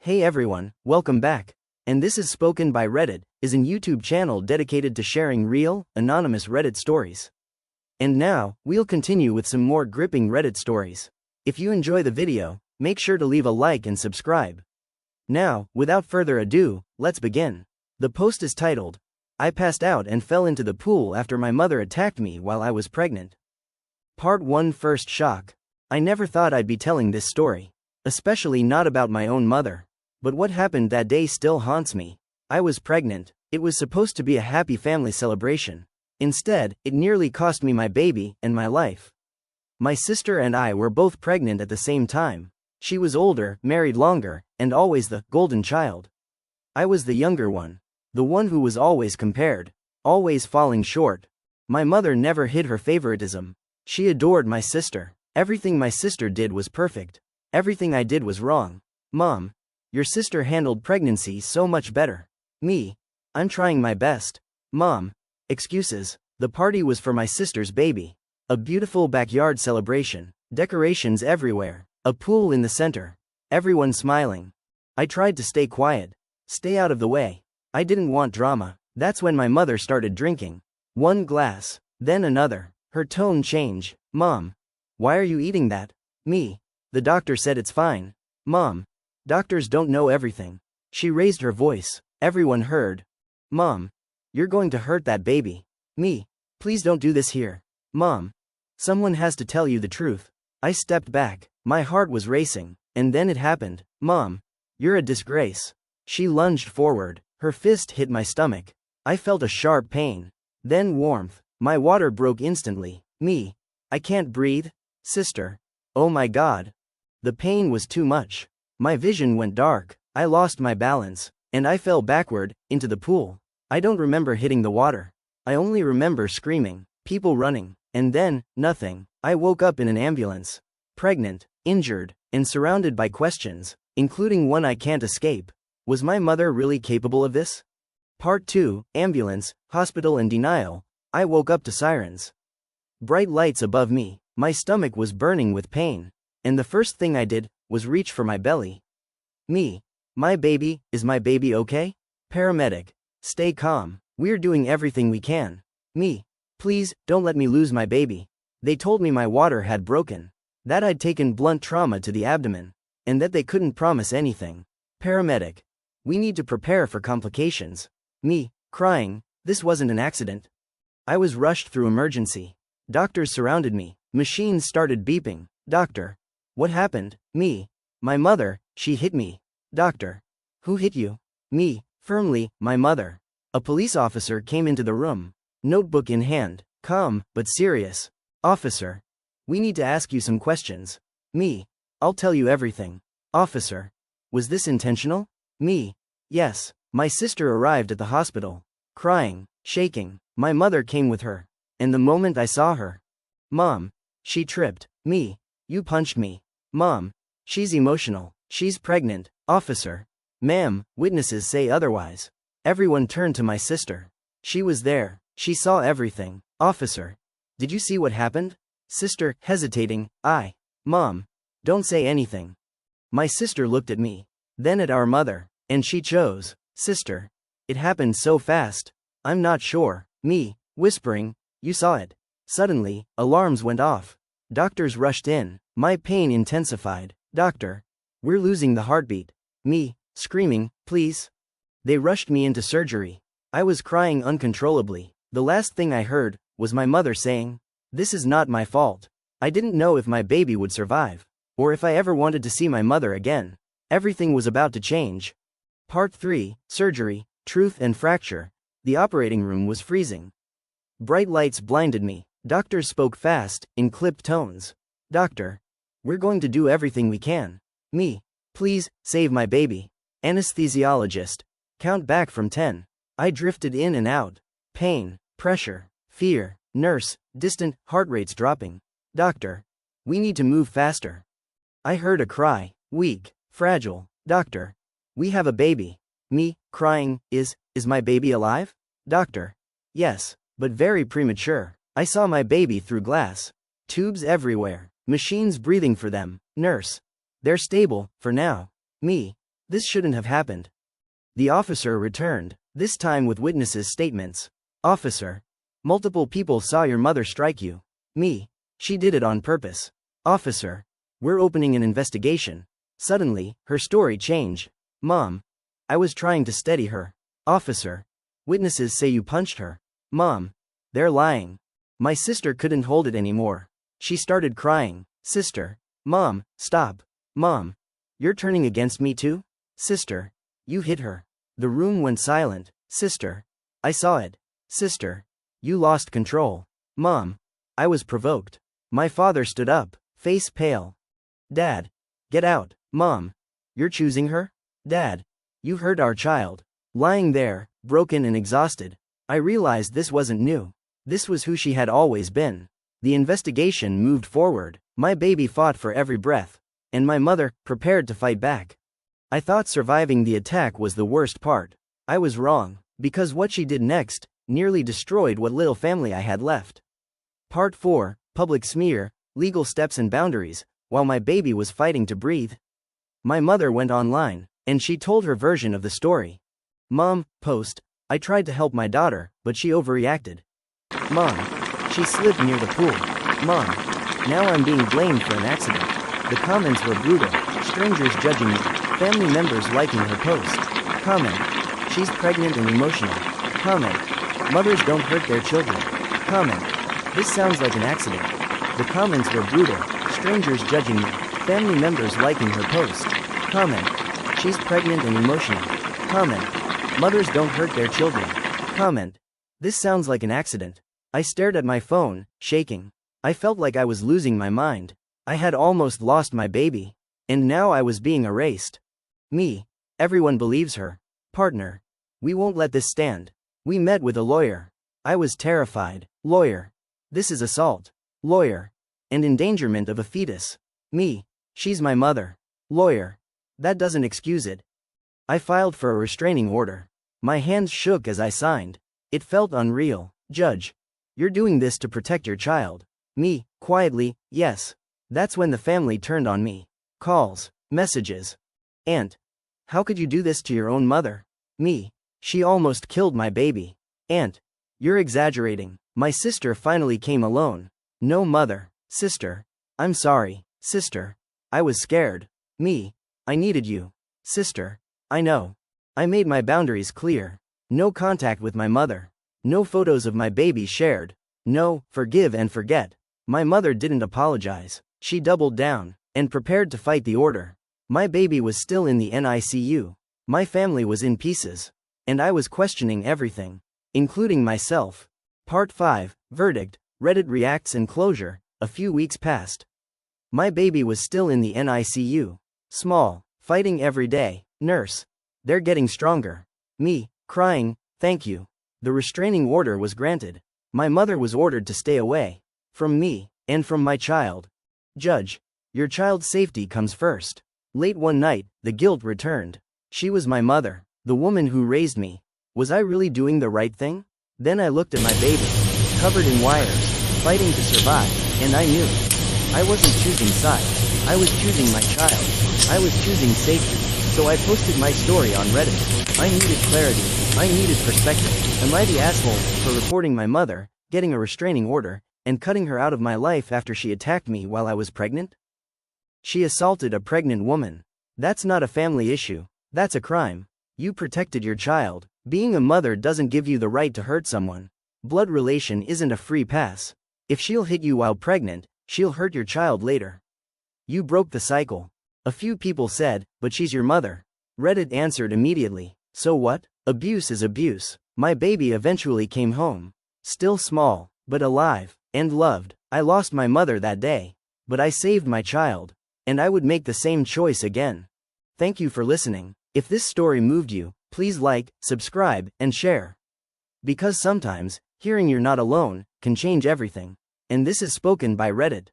Hey everyone, welcome back. And this is Spoken by Reddit, is an YouTube channel dedicated to sharing real, anonymous Reddit stories. And now, we'll continue with some more gripping Reddit stories. If you enjoy the video, make sure to leave a like and subscribe. Now, without further ado, let's begin. The post is titled, I passed out and fell into the pool after my mother attacked me while I was pregnant. Part 1. First shock. I never thought I'd be telling this story. Especially not about my own mother. But what happened that day still haunts me. I was pregnant. It was supposed to be a happy family celebration. Instead, it nearly cost me my baby and my life. My sister and I were both pregnant at the same time. She was older, married longer, and always the golden child. I was the younger one. The one who was always compared. Always falling short. My mother never hid her favoritism. She adored my sister. Everything my sister did was perfect. Everything I did was wrong. Mom, your sister handled pregnancy so much better. Me, I'm trying my best. Mom, excuses. The party was for my sister's baby. A beautiful backyard celebration. Decorations everywhere. A pool in the center. Everyone smiling. I tried to stay quiet. Stay out of the way. I didn't want drama. That's when my mother started drinking. One glass, then another. Her tone changed. Mom, why are you eating that? Me, the doctor said it's fine. Mom, doctors don't know everything. She raised her voice. Everyone heard. Mom, you're going to hurt that baby. Me, please don't do this here. Mom, someone has to tell you the truth. I stepped back. My heart was racing. And then it happened. Mom, you're a disgrace. She lunged forward. Her fist hit my stomach. I felt a sharp pain. Then warmth. My water broke instantly. Me, I can't breathe. Sister. Oh my God. The pain was too much. My vision went dark. I lost my balance. And I fell backward, into the pool. I don't remember hitting the water. I only remember screaming, people running, and then, nothing. I woke up in an ambulance. Pregnant, injured, and surrounded by questions, including one I can't escape. Was my mother really capable of this? Part 2, Ambulance, Hospital and Denial. I woke up to sirens. Bright lights above me. My stomach was burning with pain. And the first thing I did was reach for my belly. Me. My baby, is my baby okay? Paramedic. Stay calm. We're doing everything we can. Me. Please, don't let me lose my baby. They told me my water had broken. That I'd taken blunt trauma to the abdomen. And that they couldn't promise anything. Paramedic. We need to prepare for complications. Me. Crying. This wasn't an accident. I was rushed through emergency. Doctors surrounded me. Machines started beeping. Doctor. What happened? Me. My mother, she hit me. Doctor. Who hit you? Me. Firmly, my mother. A police officer came into the room. Notebook in hand. Calm, but serious. Officer. We need to ask you some questions. Me. I'll tell you everything. Officer. Was this intentional? Me. Yes. My sister arrived at the hospital. Crying, shaking. My mother came with her. And the moment I saw her. Mom. She tripped. Me. You punched me. Mom. She's emotional. She's pregnant. Officer. Ma'am, witnesses say otherwise. Everyone turned to my sister. She was there. She saw everything. Officer. Did you see what happened? Sister, hesitating. Mom. Don't say anything. My sister looked at me. Then at our mother. And she chose. Sister. It happened so fast. I'm not sure. Me. Whispering. You saw it. Suddenly, alarms went off. Doctors rushed in. My pain intensified. Doctor. We're losing the heartbeat. Me. Screaming, please. They rushed me into surgery. I was crying uncontrollably. The last thing I heard was my mother saying, this is not my fault. I didn't know if my baby would survive. Or if I ever wanted to see my mother again. Everything was about to change. Part 3, Surgery, Truth and Fracture. The operating room was freezing. Bright lights blinded me. Doctors spoke fast, in clipped tones. Doctor. We're going to do everything we can. Me. Please, save my baby. Anesthesiologist. Count back from 10. I drifted in and out. Pain, pressure, fear. Nurse, distant, heart rates dropping. Doctor. We need to move faster. I heard a cry, weak, fragile. Doctor. We have a baby. Me, crying, is my baby alive? Doctor. Yes, but very premature. I saw my baby through glass. Tubes everywhere. Machines breathing for them. Nurse. They're stable, for now. Me. This shouldn't have happened. The officer returned, this time with witnesses' statements. Officer. Multiple people saw your mother strike you. Me. She did it on purpose. Officer. We're opening an investigation. Suddenly, her story changed. Mom. I was trying to steady her. Officer. Witnesses say you punched her. Mom. They're lying. My sister couldn't hold it anymore. She started crying. Sister. Mom, stop. Mom. You're turning against me too? Sister. You hit her. The room went silent. Sister. I saw it. Sister. You lost control. Mom. I was provoked. My father stood up, face pale. Dad. Get out. Mom. You're choosing her? Dad. You hurt our child. Lying there, broken and exhausted, I realized this wasn't new. This was who she had always been. The investigation moved forward. My baby fought for every breath. And my mother, prepared to fight back. I thought surviving the attack was the worst part. I was wrong, because what she did next nearly destroyed what little family I had left. Part 4, Public Smear, Legal Steps and Boundaries. While my baby was fighting to breathe, my mother went online, and she told her version of the story. Mom, post. I tried to help my daughter, but she overreacted. Mom. She slipped near the pool. Mom. Now I'm being blamed for an accident. The comments were brutal. Strangers judging me. Family members liking her post. Comment. She's pregnant and emotional. Comment. Mothers don't hurt their children. Comment. This sounds like an accident. The comments were brutal. Strangers judging me. Family members liking her post. Comment. She's pregnant and emotional. Comment. Mothers don't hurt their children. Comment. This sounds like an accident. I stared at my phone, shaking. I felt like I was losing my mind. I had almost lost my baby. And now I was being erased. Me. Everyone believes her. Partner. We won't let this stand. We met with a lawyer. I was terrified. Lawyer. This is assault. Lawyer. And endangerment of a fetus. Me. She's my mother. Lawyer. That doesn't excuse it. I filed for a restraining order. My hands shook as I signed. It felt unreal. Judge. You're doing this to protect your child. Me, quietly, yes. That's when the family turned on me. Calls, messages. Aunt. How could you do this to your own mother? Me. She almost killed my baby. Aunt. You're exaggerating. My sister finally came alone. No mother. Sister. I'm sorry, sister. I was scared. Me. I needed you. Sister. I know. I made my boundaries clear. No contact with my mother. No photos of my baby shared. No, forgive and forget. My mother didn't apologize. She doubled down and prepared to fight the order. My baby was still in the NICU. My family was in pieces. And I was questioning everything, including myself. Part 5, Verdict, Reddit Reacts and Closure. A few weeks passed. My baby was still in the NICU. Small, fighting every day. Nurse. They're getting stronger. Me, crying, thank you. The restraining order was granted. My mother was ordered to stay away. From me, and from my child. Judge. Your child's safety comes first. Late one night, the guilt returned. She was my mother, the woman who raised me. Was I really doing the right thing? Then I looked at my baby, covered in wires, fighting to survive, and I knew. I wasn't choosing sides. I was choosing my child. I was choosing safety. So I posted my story on Reddit. I needed clarity. I needed perspective. Am I the asshole for reporting my mother, getting a restraining order, and cutting her out of my life after she attacked me while I was pregnant? She assaulted a pregnant woman. That's not a family issue. That's a crime. You protected your child. Being a mother doesn't give you the right to hurt someone. Blood relation isn't a free pass. If she'll hit you while pregnant, she'll hurt your child later. You broke the cycle. A few people said, but she's your mother. Reddit answered immediately. So what? Abuse is abuse. My baby eventually came home. Still small, but alive, and loved. I lost my mother that day. But I saved my child. And I would make the same choice again. Thank you for listening. If this story moved you, please like, subscribe, and share. Because sometimes, hearing you're not alone, can change everything. And this is spoken by Reddit.